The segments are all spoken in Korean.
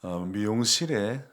미용실에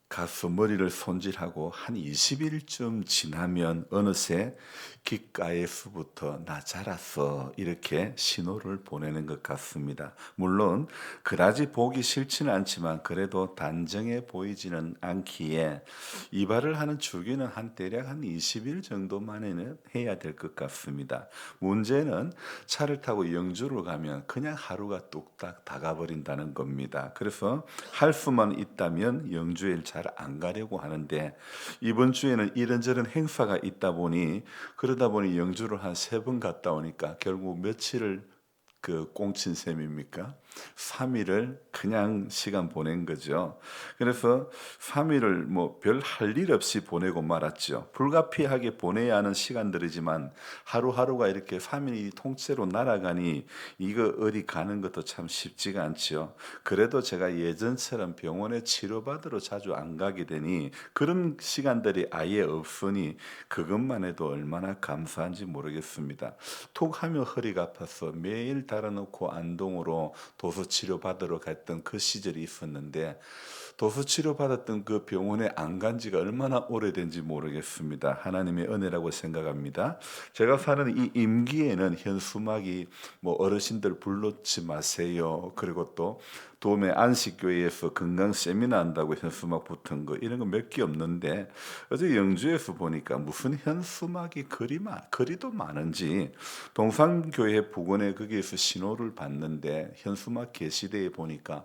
가서 머리를 손질하고 한 20일쯤 지나면 어느새 귓가에서부터 "나 자랐어." 이렇게 신호를 보내는 것 같습니다. 물론 그다지 보기 싫지는 않지만 그래도 단정해 보이지는 않기에 이발을 하는 주기는 대략 한 20일 정도만에는 해야 될 것 같습니다. 문제는 차를 타고 영주를 가면 그냥 하루가 뚝딱 다 가버린다는 겁니다. 그래서 할 수만 있다면 영주에 잘 안 가려고 하는데 이번 주에는 이런저런 행사가 있다 보니 그러다 보니 영주를 한 3번 갔다 오니까 결국 며칠을 꽁친 셈입니까? 3 일을 그냥 시간 보낸 거죠. 그래서 3 일을 뭐 별 할 일 없이 보내고 말았죠. 불가피하게 보내야 하는 시간들이지만 하루하루가 이렇게 3 일이 통째로 날아가니 이거 어디 가는 것도 참 쉽지가 않지요. 그래도 제가 예전처럼 병원에 치료받으러 자주 안 가게 되니 그런 시간들이 아예 없으니 그것만 해도 얼마나 감사한지 모르겠습니다. 톡 하면 허리가 아파서 매일 달아놓고 안동으로 도수 치료 받으러 갔던 그 시절이 있었는데 도수 치료 받았던 그 병원에 안 간 지가 얼마나 오래된지 모르겠습니다. 하나님의 은혜라고 생각합니다. 제가 사는 이 임기에는 현수막이 뭐 어르신들 불러지 마세요. 그리고 또 도매 안식교회에서 건강 세미나 한다고 현수막 붙은 거 이런 거 몇 개 없는데 어제 영주에서 보니까 무슨 현수막이 그리도 많은지 동산교회 부근에 거기에서 신호를 받는데 현수막 게시대에 보니까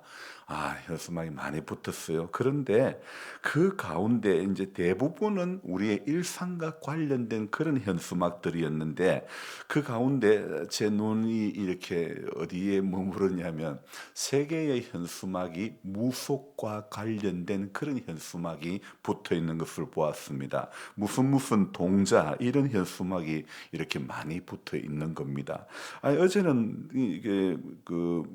현수막이 많이 붙었어요. 그런데 그 가운데 이제 대부분은 우리의 일상과 관련된 그런 현수막들이었는데 그 가운데 제 눈이 이렇게 어디에 머무르냐면 세 개의 현수막이 무속과 관련된 그런 현수막이 붙어 있는 것을 보았습니다. 무슨 동자 이런 현수막이 이렇게 많이 붙어 있는 겁니다. 어제는 이게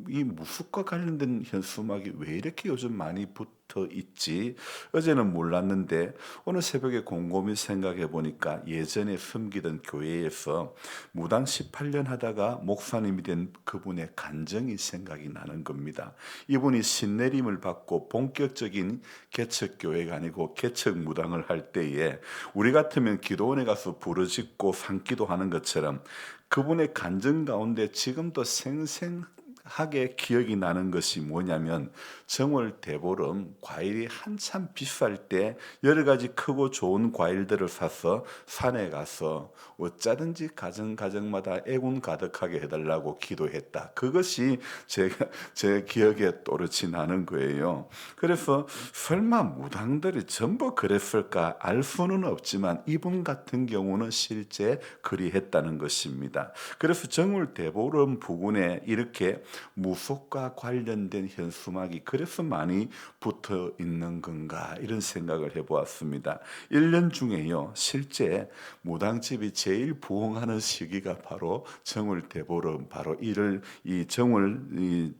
이 무속과 관련된 현수막이 왜 이렇게 요즘 많이 붙어 있지? 어제는 몰랐는데 오늘 새벽에 곰곰이 생각해 보니까 예전에 섬기던 교회에서 무당 18년 하다가 목사님이 된 그분의 간증이 생각이 나는 겁니다. 이분이 신내림을 받고 본격적인 개척 교회가 아니고 개척 무당을 할 때에 우리 같으면 기도원에 가서 부르짖고 산기도 하는 것처럼 그분의 간증 가운데 지금도 생생하게 기억이 나는 것이 뭐냐면 정월 대보름 과일이 한참 비쌀 때 여러 가지 크고 좋은 과일들을 사서 산에 가서 어쩌든지 가정마다 애군 가득하게 해달라고 기도했다. 그것이 제 기억에 또렷이 나는 거예요. 그래서 설마 무당들이 전부 그랬을까 알 수는 없지만 이분 같은 경우는 실제 그리했다는 것입니다. 그래서 정월 대보름 부근에 이렇게 무속과 관련된 현수막이 그래서 많이 붙어 있는 건가 이런 생각을 해보았습니다. 1년 중에요 실제 무당집이 제일 부흥하는 시기가 바로 정월 대보름 바로 이를 이 정월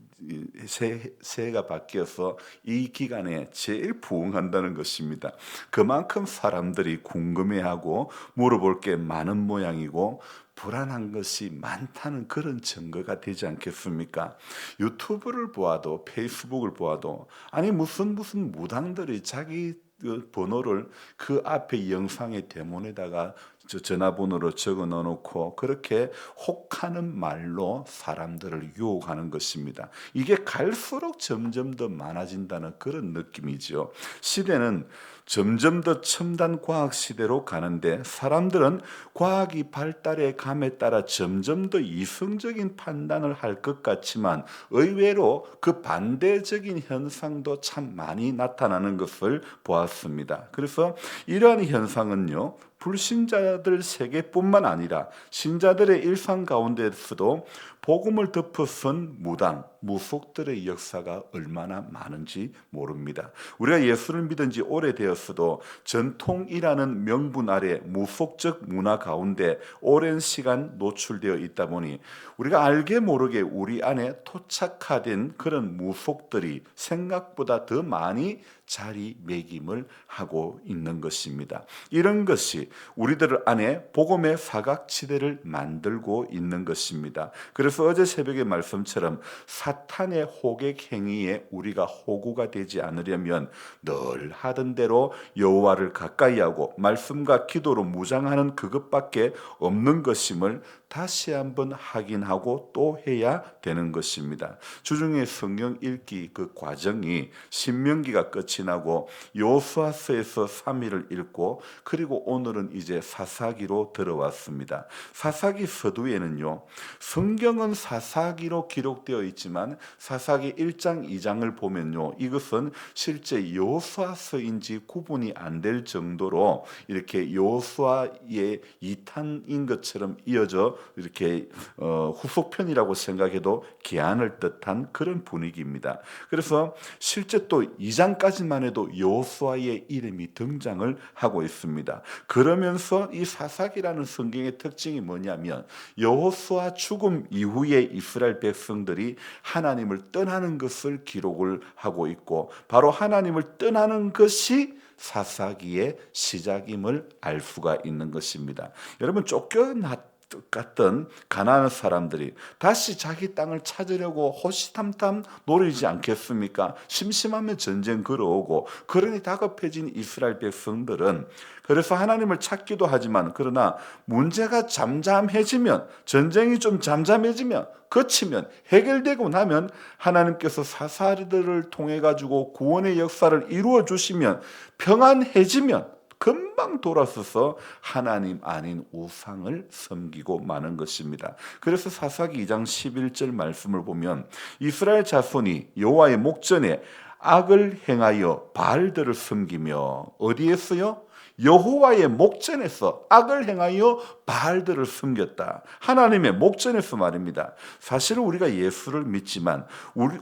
새해가 바뀌어서 이 기간에 제일 부흥한다는 것입니다. 그만큼 사람들이 궁금해하고 물어볼 게 많은 모양이고 불안한 것이 많다는 그런 증거가 되지 않겠습니까? 유튜브를 보아도 페이스북을 보아도 아니 무슨 무당들이 자기 그 번호를 그 앞에 영상의 대문에다가 전화번호로 적어 넣어놓고 그렇게 혹하는 말로 사람들을 유혹하는 것입니다. 이게 갈수록 점점 더 많아진다는 그런 느낌이죠. 시대는 점점 더 첨단 과학 시대로 가는데 사람들은 과학이 발달해 감에 따라 점점 더 이성적인 판단을 할 것 같지만 의외로 그 반대적인 현상도 참 많이 나타나는 것을 보았습니다. 그래서 이러한 현상은요. 불신자들 세계뿐만 아니라 신자들의 일상 가운데서도 복음을 덮어선 무당, 무속들의 역사가 얼마나 많은지 모릅니다. 우리가 예수를 믿은 지 오래되었어도 전통이라는 명분 아래 무속적 문화 가운데 오랜 시간 노출되어 있다 보니 우리가 알게 모르게 우리 안에 토착화된 그런 무속들이 생각보다 더 많이 자리매김을 하고 있는 것입니다. 이런 것이 우리들 안에 복음의 사각지대를 만들고 있는 것입니다. 그래서 그래서 어제 새벽의 말씀처럼 사탄의 호객 행위에 우리가 호구가 되지 않으려면 늘 하던 대로 여호와를 가까이 하고 말씀과 기도로 무장하는 그것밖에 없는 것임을 다시 한번 확인하고 또 해야 되는 것입니다. 주중에 성경 읽기 그 과정이 신명기가 끝이 나고 여호수아서에서 3일을 읽고 그리고 오늘은 이제 사사기로 들어왔습니다. 사사기 서두에는요, 성경은 사사기로 기록되어 있지만 사사기 1장 2장을 보면요, 이것은 실제 여호수아서인지 구분이 안 될 정도로 이렇게 여호수아의 2탄인 것처럼 이어져 이렇게 후속편이라고 생각해도 기한을 뜻한 그런 분위기입니다. 그래서 실제 또 2장까지만 해도 여호수아의 이름이 등장을 하고 있습니다. 그러면서 이 사사기라는 성경의 특징이 뭐냐면 여호수아 죽음 이후에 이스라엘 백성들이 하나님을 떠나는 것을 기록을 하고 있고 바로 하나님을 떠나는 것이 사사기의 시작임을 알 수가 있는 것입니다. 여러분, 쫓겨났던 가나안 사람들이 다시 자기 땅을 찾으려고 호시탐탐 노리지 않겠습니까? 심심하면 전쟁 걸어오고 그러니 다급해진 이스라엘 백성들은 그래서 하나님을 찾기도 하지만 그러나 문제가 잠잠해지면 전쟁이 좀 잠잠해지면 그치면 해결되고 나면 하나님께서 사사들을 통해 가지고 구원의 역사를 이루어 주시면 평안해지면 금방 돌아서서 하나님 아닌 우상을 섬기고 마는 것입니다. 그래서 사사기 2장 11절 말씀을 보면 이스라엘 자손이 여호와의 목전에 악을 행하여 바알들을 섬기며 어디에서요? 여호와의 목전에서 악을 행하여 바알들을 섬겼다. 하나님의 목전에서 말입니다. 사실은 우리가 예수를 믿지만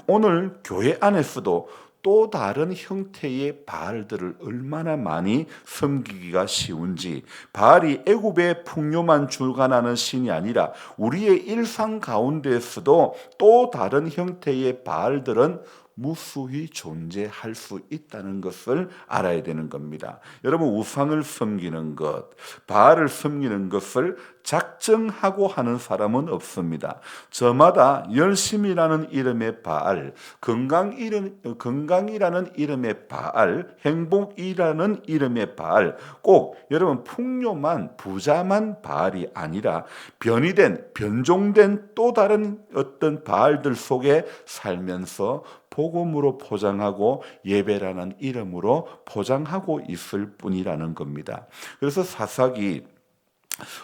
오늘 교회 안에서도 또 다른 형태의 바알들을 얼마나 많이 섬기기가 쉬운지, 바알이 애굽의 풍요만 주관하는 신이 아니라 우리의 일상 가운데에서도 또 다른 형태의 바알들은 무수히 존재할 수 있다는 것을 알아야 되는 겁니다. 여러분, 우상을 섬기는 것, 바알을 섬기는 것을 작정하고 하는 사람은 없습니다. 저마다 열심이라는 이름의 바알, 건강이라는 이름의 바알, 행복이라는 이름의 바알, 꼭 여러분 풍요만 부자만 바알이 아니라 변종된 또 다른 어떤 바알들 속에 살면서 복음으로 포장하고 예배라는 이름으로 포장하고 있을 뿐이라는 겁니다. 그래서 사사기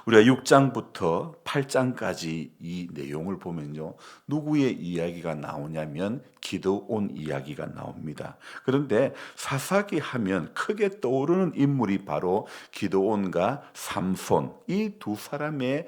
우리가 6장부터 8장까지 이 내용을 보면요, 누구의 이야기가 나오냐면 기드온 이야기가 나옵니다. 그런데 사사기 하면 크게 떠오르는 인물이 바로 기드온과 삼손, 이 두 사람의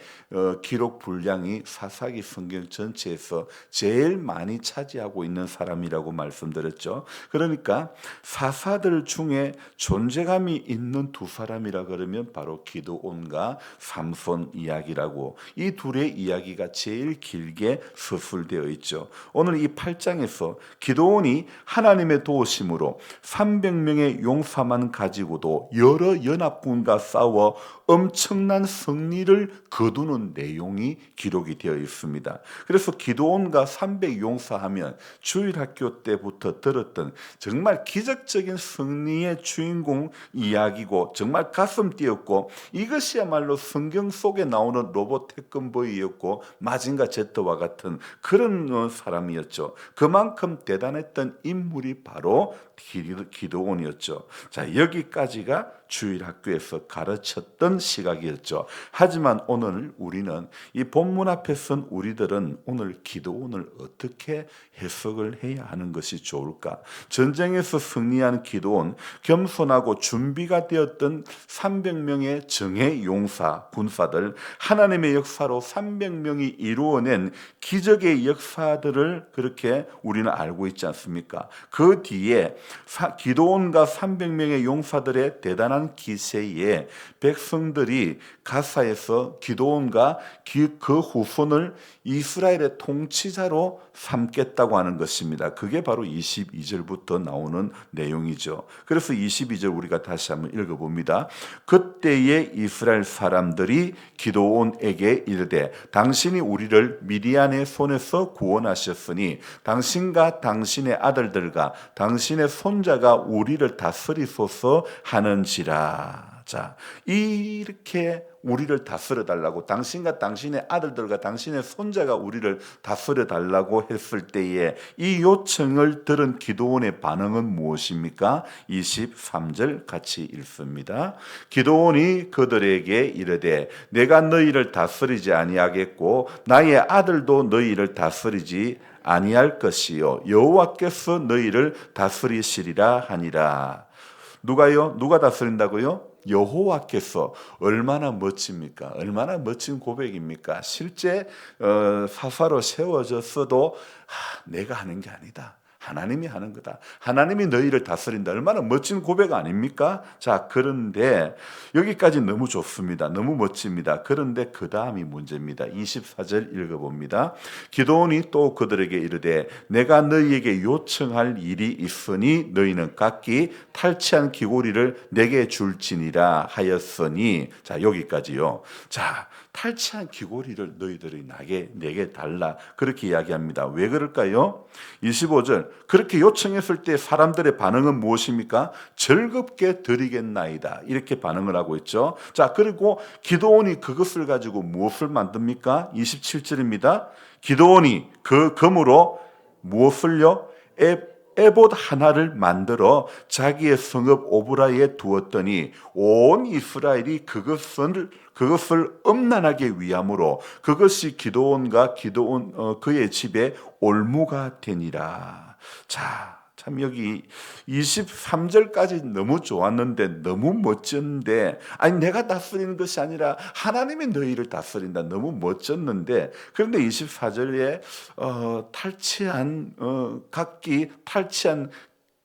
기록 분량이 사사기 성경 전체에서 제일 많이 차지하고 있는 사람이라고 말씀드렸죠. 그러니까 사사들 중에 존재감이 있는 두 사람이라 그러면 바로 기드온과 삼손 이야기라고, 이 둘의 이야기가 제일 길게 서술되어 있죠. 오늘 이 8장에서 기드온이 하나님의 도우심으로 300명의 용사만 가지고도 여러 연합군과 싸워 엄청난 승리를 거두는 내용이 기록이 되어 있습니다. 그래서 기드온과 300용사 하면 주일학교 때부터 들었던 정말 기적적인 승리의 주인공 이야기고 정말 가슴 뛰었고 이것이야말로 성경 속에 나오는 로봇 태권브이였고 마징가 제트와 같은 그런 사람이었죠. 그만큼 대단했던 인물이 바로 기드온이었죠. 자, 여기까지가 주일학교에서 가르쳤던 시각이었죠. 하지만 오늘 우리는 이 본문 앞에 선 우리들은 오늘 기드온을 어떻게 해석을 해야 하는 것이 좋을까? 전쟁에서 승리한 기드온, 겸손하고 준비가 되었던 300명의 정예 용사, 군사들, 하나님의 역사로 300명이 이루어낸 기적의 역사들을 그렇게 우리는 알고 있지 않습니까? 그 뒤에 기드온과 300명의 용사들의 대단한 흉흉한 기세에 백성들이 가사에서 기드온과 그 후손을 이스라엘의 통치자로 삼겠다고 하는 것입니다. 그게 바로 22절부터 나오는 내용이죠. 그래서 22절 우리가 다시 한번 읽어봅니다. 그때의 이스라엘 사람들이 기드온에게 이르되 당신이 우리를 미디안의 손에서 구원하셨으니 당신과 당신의 아들들과 당신의 손자가 우리를 다스리소서 하는지라. 자, 이렇게 우리를 다스려 달라고, 당신과 당신의 아들들과 당신의 손자가 우리를 다스려 달라고 했을 때에 이 요청을 들은 기드온의 반응은 무엇입니까? 23절 같이 읽습니다. 기드온이 그들에게 이르되 내가 너희를 다스리지 아니하겠고 나의 아들도 너희를 다스리지 아니할 것이요 여호와께서 너희를 다스리시리라 하니라. 누가요? 누가 다스린다고요? 여호와께서. 얼마나 멋집니까? 얼마나 멋진 고백입니까? 실제 사사로 세워졌어도 내가 하는 게 아니다. 하나님이 하는 거다. 하나님이 너희를 다스린다. 얼마나 멋진 고백 아닙니까? 자, 그런데 여기까지 너무 좋습니다. 너무 멋집니다. 그런데 그 다음이 문제입니다. 24절 읽어봅니다. 기드온이 또 그들에게 이르되 내가 너희에게 요청할 일이 있으니 너희는 각기 탈취한 귀고리를 내게 줄지니라 하였으니. 자, 여기까지요. 자, 탈취한 귀고리를 너희들이 내게 달라. 그렇게 이야기합니다. 왜 그럴까요? 25절. 그렇게 요청했을 때 사람들의 반응은 무엇입니까? 즐겁게 드리겠나이다. 이렇게 반응을 하고 있죠. 자, 그리고 기드온이 그것을 가지고 무엇을 만듭니까? 27절입니다. 기드온이 그 금으로 무엇을요? 에봇 하나를 만들어 자기의 성읍 오브라에 두었더니 온 이스라엘이 그것을 음란하게 위함으로 그것이 기드온과 그의 집에 올무가 되니라. 자, 참 여기 23절까지 너무 좋았는데, 너무 멋졌는데, 아니 내가 다스리는 것이 아니라 하나님이 너희를 다스린다. 너무 멋졌는데, 그런데 24절에 각기 탈취한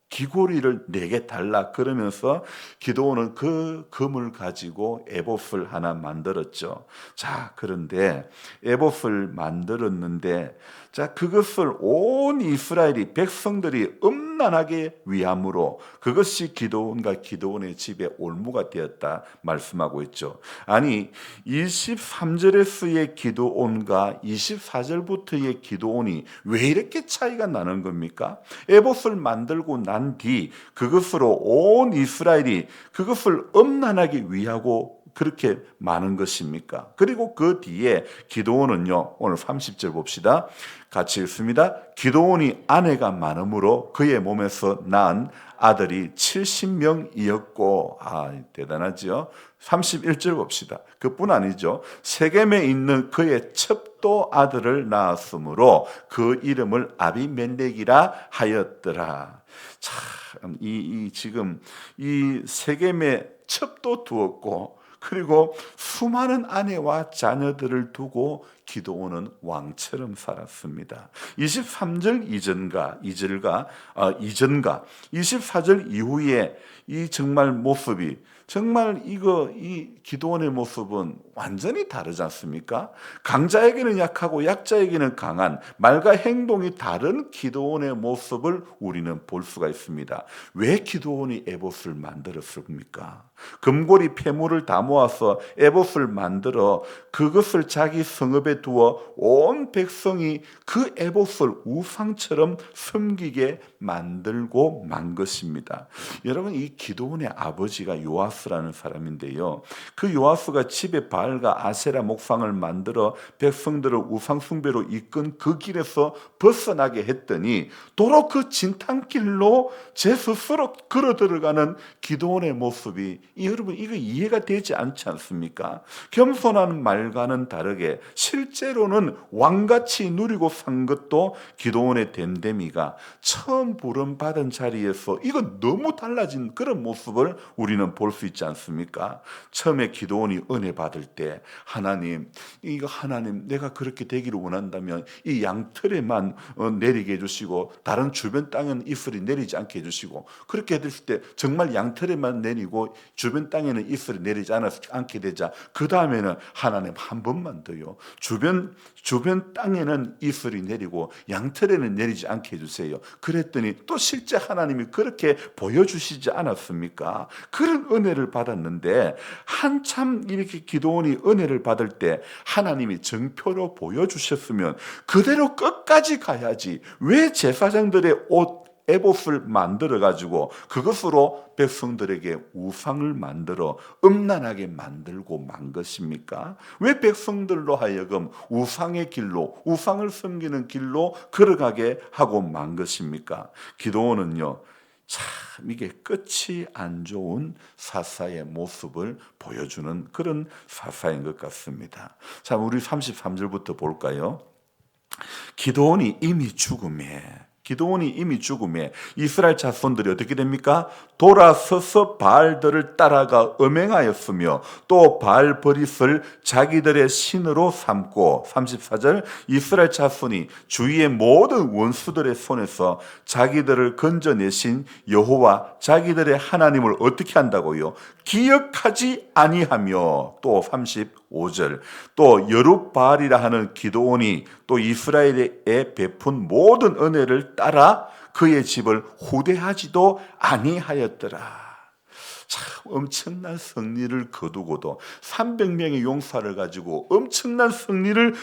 귀고리를 내게 달라 그러면서 기드온은 그 금을 가지고 에봇을 하나 만들었죠. 자, 그런데 에봇을 만들었는데, 자, 그것을 온 이스라엘이 백성들이 음란하게 위함으로 그것이 기드온과 기드온의 집에 올무가 되었다 말씀하고 있죠. 아니 23절에서의 기드온과 24절부터의 기드온이 왜 이렇게 차이가 나는 겁니까? 에봇을 만들고 난 뒤 그것으로 온 이스라엘이 그것을 음란하게 위하고 그렇게 많은 것입니까? 그리고 그 뒤에 기드온은요, 오늘 30절 봅시다. 같이 읽습니다. 기드온이 아내가 많으므로 그의 몸에서 낳은 아들이 70명이었고, 대단하죠. 31절 봅시다. 그뿐 아니죠. 세겜에 있는 그의 첩도 아들을 낳았으므로 그 이름을 아비멜렉이라 하였더라. 참, 지금 이 세겜에 첩도 두었고, 그리고 수많은 아내와 자녀들을 두고 기드온은 왕처럼 살았습니다. 23절 이전과 24절 이후에 이 정말 모습이 정말 이 기드온의 모습은 완전히 다르지 않습니까? 강자에게는 약하고 약자에게는 강한 말과 행동이 다른 기드온의 모습을 우리는 볼 수가 있습니다. 왜 기드온이 에봇을 만들었습니까? 금고리 폐물을 다 모아서 에봇을 만들어 그것을 자기 성읍에 두어 온 백성이 그 에봇을 우상처럼 섬기게 만들고 만 것입니다. 여러분, 이 기드온의 아버지가 요아스라는 사람인데요. 그 요아스가 집에 바알과 아세라 목상을 만들어 백성들을 우상 숭배로 이끈 그 길에서 벗어나게 했더니 도로 그 진탕길로 제 스스로 걸어 들어가는 기드온의 모습이 여러분 이거 이해가 되지 않지 않습니까? 겸손한 말과는 다르게 실제로는 왕같이 누리고 산 것도 기드온의 됨됨이가 처음 처음 부름 받은 자리에서 이건 너무 달라진 그런 모습을 우리는 볼 수 있지 않습니까? 처음에 기도원이 은혜 받을 때 하나님, 이거 하나님 내가 그렇게 되기를 원한다면 이 양털에만 내리게 해주시고 다른 주변 땅은 이슬이 내리지 않게 해주시고, 그렇게 됐을 때 정말 양털에만 내리고 주변 땅에는 이슬이 내리지 않게 되자 그 다음에는 하나님 한 번만 더요, 주변 땅에는 이슬이 내리고 양털에는 내리지 않게 해주세요. 그랬더니 또 실제 하나님이 그렇게 보여주시지 않았습니까? 그런 은혜를 받았는데, 한참 이렇게 기도원이 은혜를 받을 때 하나님이 정표로 보여주셨으면 그대로 끝까지 가야지, 왜 제사장들의 옷 에봇을 만들어 가지고 그것으로 백성들에게 우상을 만들어 음란하게 만들고 만 것입니까? 왜 백성들로 하여금 우상의 길로, 우상을 섬기는 길로 걸어가게 하고 만 것입니까? 기도원은요, 참 이게 끝이 안 좋은 사사의 모습을 보여주는 그런 사사인 것 같습니다. 자, 우리 33절부터 볼까요? 기도원이 이미 죽음에 이스라엘 자손들이 어떻게 됩니까? 돌아서서 바알들을 따라가 음행하였으며 또 바알 버릿을 자기들의 신으로 삼고, 34절, 이스라엘 자손이 주위의 모든 원수들의 손에서 자기들을 건져내신 여호와 자기들의 하나님을 어떻게 한다고요? 기억하지 아니하며, 또 35절, 또 여룹바알이라 하는 기도원이 또 이스라엘에 베푼 모든 은혜를 따라 그의 집을 후대하지도 아니하였더라. 참 엄청난 승리를 거두고도 300명의 용사를 가지고 엄청난 승리를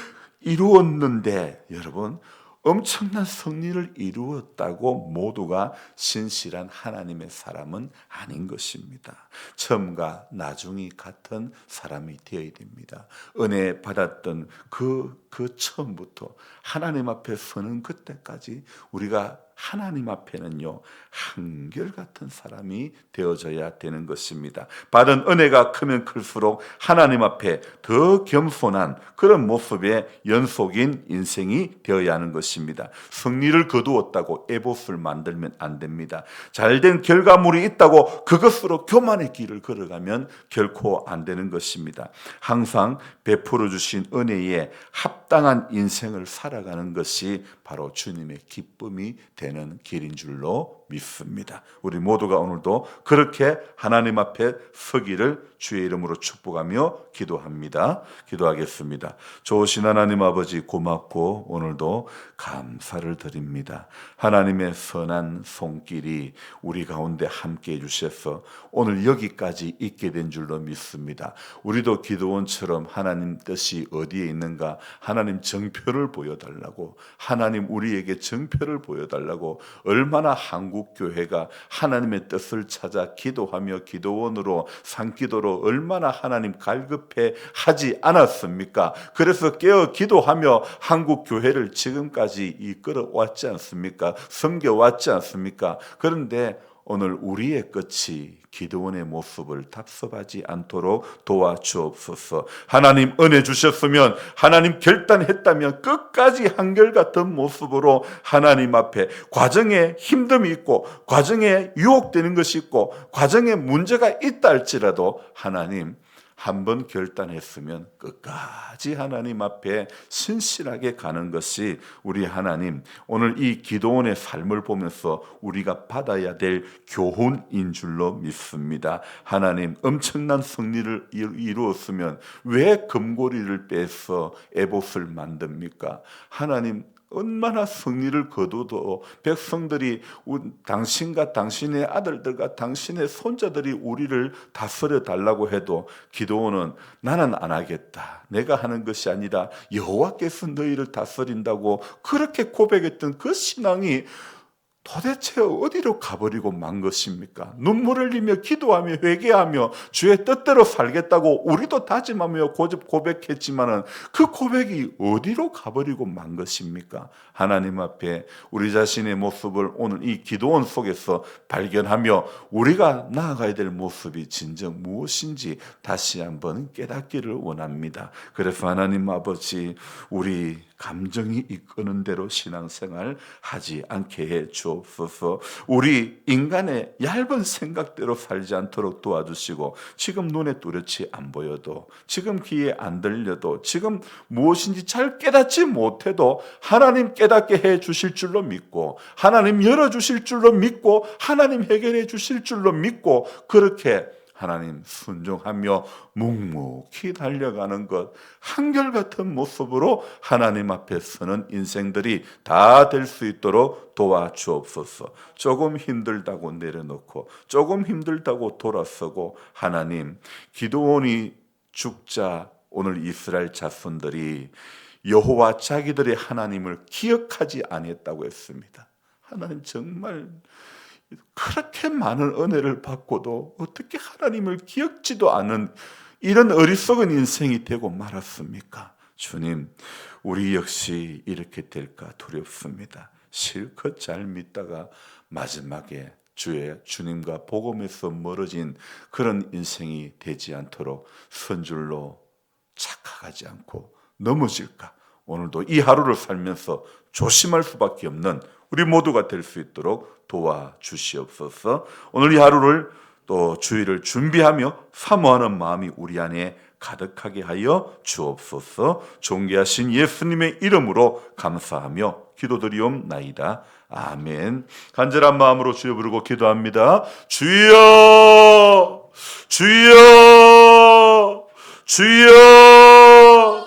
이루었는데, 여러분, 엄청난 승리를 이루었다고 모두가 신실한 하나님의 사람은 아닌 것입니다. 처음과 나중이 같은 사람이 되어야 됩니다. 은혜 받았던 그 처음부터 하나님 앞에 서는 그때까지 우리가 하나님 앞에는요, 한결같은 사람이 되어져야 되는 것입니다. 받은 은혜가 크면 클수록 하나님 앞에 더 겸손한 그런 모습의 연속인 인생이 되어야 하는 것입니다. 승리를 거두었다고 에봇을 만들면 안 됩니다. 잘된 결과물이 있다고 그것으로 교만의 길을 걸어가면 결코 안 되는 것입니다. 항상 베풀어 주신 은혜에 합당한 인생을 살아가는 것이 바로 주님의 기쁨이 되는 길인 줄로 믿습니다. 우리 모두가 오늘도 그렇게 하나님 앞에 서기를 주의 이름으로 축복하며 기도합니다. 기도하겠습니다. 좋으신 하나님 아버지, 고맙고 오늘도 감사를 드립니다. 하나님의 선한 손길이 우리 가운데 함께 해주셔서 오늘 여기까지 있게 된 줄로 믿습니다. 우리도 기도원처럼 하나님 뜻이 어디에 있는가, 하나님 정표를 보여달라고, 하나님 우리에게 정표를 보여달라고, 얼마나 한국교회가 하나님의 뜻을 찾아 기도하며 기도원으로 산기도로 얼마나 하나님 갈급해 하지 않았습니까? 그래서 깨어 기도하며 한국교회를 지금까지 이끌어 왔지 않습니까? 섬겨왔지 않습니까? 그런데 오늘 우리의 끝이 기도원의 모습을 답습하지 않도록 도와주옵소서. 하나님 은혜 주셨으면, 하나님 결단했다면 끝까지 한결같은 모습으로 하나님 앞에 과정에 힘듦이 있고 과정에 유혹되는 것이 있고 과정에 문제가 있다 할지라도 하나님 한번 결단했으면 끝까지 하나님 앞에 신실하게 가는 것이 우리 하나님 오늘 이 기도원의 삶을 보면서 우리가 받아야 될 교훈인 줄로 믿습니다. 하나님 엄청난 승리를 이루었으면 왜 금고리를 빼서 에봇을 만듭니까? 하나님 얼마나 승리를 거두도 백성들이 당신과 당신의 아들들과 당신의 손자들이 우리를 다스려 달라고 해도 기도원은 나는 안 하겠다, 내가 하는 것이 아니라 여호와께서 너희를 다스린다고 그렇게 고백했던 그 신앙이 도대체 어디로 가버리고 만 것입니까? 눈물을 흘리며 기도하며 회개하며 주의 뜻대로 살겠다고 우리도 다짐하며 고백했지만은 그 고백이 어디로 가버리고 만 것입니까? 하나님 앞에 우리 자신의 모습을 오늘 이 기도원 속에서 발견하며 우리가 나아가야 될 모습이 진정 무엇인지 다시 한번 깨닫기를 원합니다. 그래서 하나님 아버지, 우리 감정이 이끄는 대로 신앙생활 하지 않게 해 주옵소서. 우리 인간의 얇은 생각대로 살지 않도록 도와주시고, 지금 눈에 뚜렷이 안 보여도, 지금 귀에 안 들려도, 지금 무엇인지 잘 깨닫지 못해도 하나님 깨닫게 해 주실 줄로 믿고, 하나님 열어주실 줄로 믿고, 하나님 해결해 주실 줄로 믿고, 그렇게 하나님 순종하며 묵묵히 달려가는 것, 한결같은 모습으로 하나님 앞에 서는 인생들이 다 될 수 있도록 도와주옵소서. 조금 힘들다고 내려놓고, 조금 힘들다고 돌아서고, 하나님, 기드온이 죽자 오늘 이스라엘 자손들이 여호와 자기들의 하나님을 기억하지 아니했다고 했습니다. 하나님, 정말 그렇게 많은 은혜를 받고도 어떻게 하나님을 기억지도 않은 이런 어리석은 인생이 되고 말았습니까? 주님, 우리 역시 이렇게 될까 두렵습니다. 실컷 잘 믿다가 마지막에 주님과 복음에서 멀어진 그런 인생이 되지 않도록 선줄로 착각하지 않고 넘어질까, 오늘도 이 하루를 살면서 조심할 수밖에 없는 우리 모두가 될 수 있도록 도와주시옵소서. 오늘 이 하루를 또 주일을 준비하며 사모하는 마음이 우리 안에 가득하게 하여 주옵소서. 존귀하신 예수님의 이름으로 감사하며 기도드리옵나이다. 아멘. 간절한 마음으로 주여 부르고 기도합니다. 주여, 주여, 주여.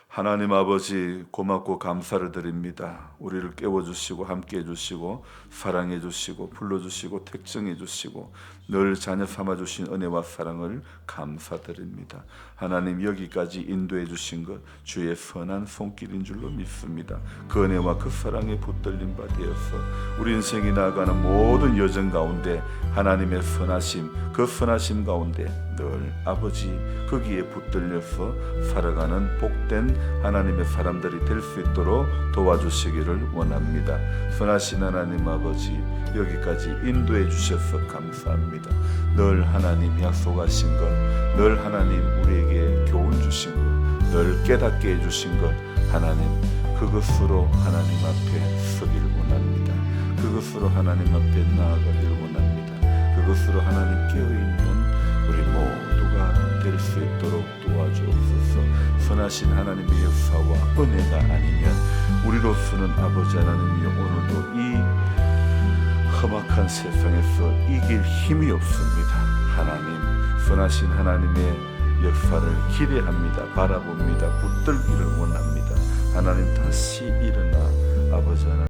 하나님 아버지, 고맙고 감사를 드립니다. 우리를 깨워주시고 함께해 주시고 사랑해 주시고 불러주시고 택정해 주시고 늘 자녀 삼아주신 은혜와 사랑을 감사드립니다. 하나님, 여기까지 인도해 주신 것 주의 선한 손길인 줄로 믿습니다. 그 은혜와 그 사랑에 붙들림 바 되어서 우리 인생이 나아가는 모든 여정 가운데 하나님의 선하심, 그 선하심 가운데 늘 아버지 거기에 붙들려서 살아가는 복된 하나님의 사람들이 될 수 있도록 도와주시기를 원합니다. 선하신 하나님 아버지, 여기까지 인도해 주셔서 감사합니다. 늘 하나님 약속하신 것, 늘 하나님 우리에게 교훈 주신 것, 늘 깨닫게 해주신 것, 하나님 그것으로 하나님 앞에 서기를 원합니다. 그것으로 하나님 앞에 나아가기를 원합니다. 그것으로 하나님 깨어있는 우리 모두가 될 수 있도록 도와주옵소서. 선하신 하나님의 역사와 은혜가 아니면 우리로서는 아버지 하나님이 오늘도 이 험악한 세상에서 이길 힘이 없습니다. 하나님, 선하신 하나님의 역사를 기대합니다. 바라봅니다. 붙들기를 원합니다. 하나님, 다시 일어나 아버지 하나님